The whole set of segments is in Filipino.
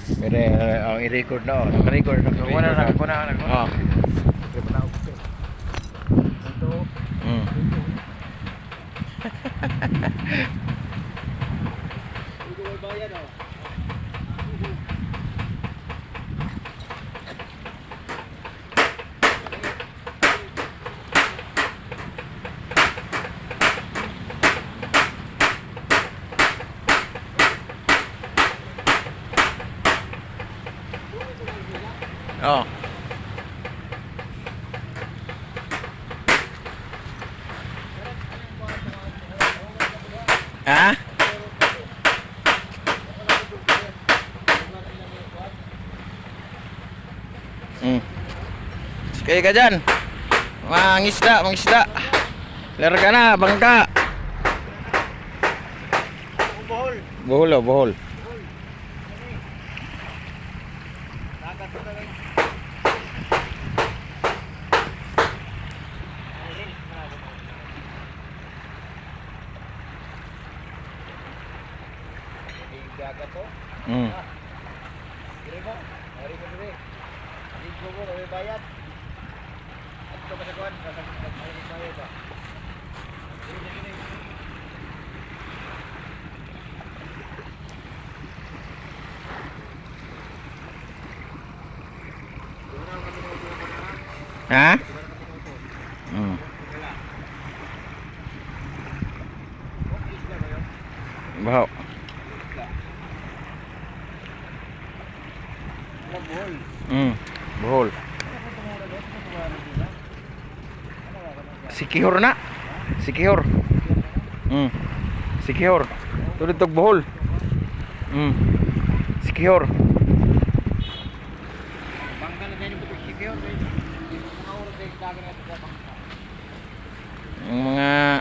Pero ang i-record na, naka-record na. Nakakuha na. Oh. Mm. Oh. Ha? Kaya ka dyan. Mangisda. Larga na, bangka. Bohol. Hmm. Ha? Hmm. Baho. Bohol. Sikihor na. Sikihor. Sikihor. Tulad tog bohol. Sikihor. Ang mga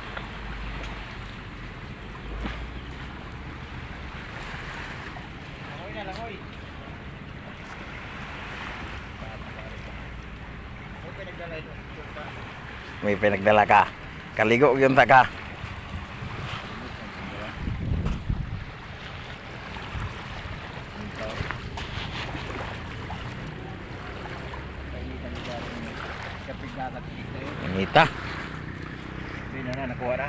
may pinagdala ka. Kaligo yun ta ka. Anita. Hindi na nakuha na.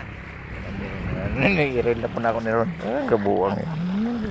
Nag-iril na po na ako ni Ron. Kabuang eh.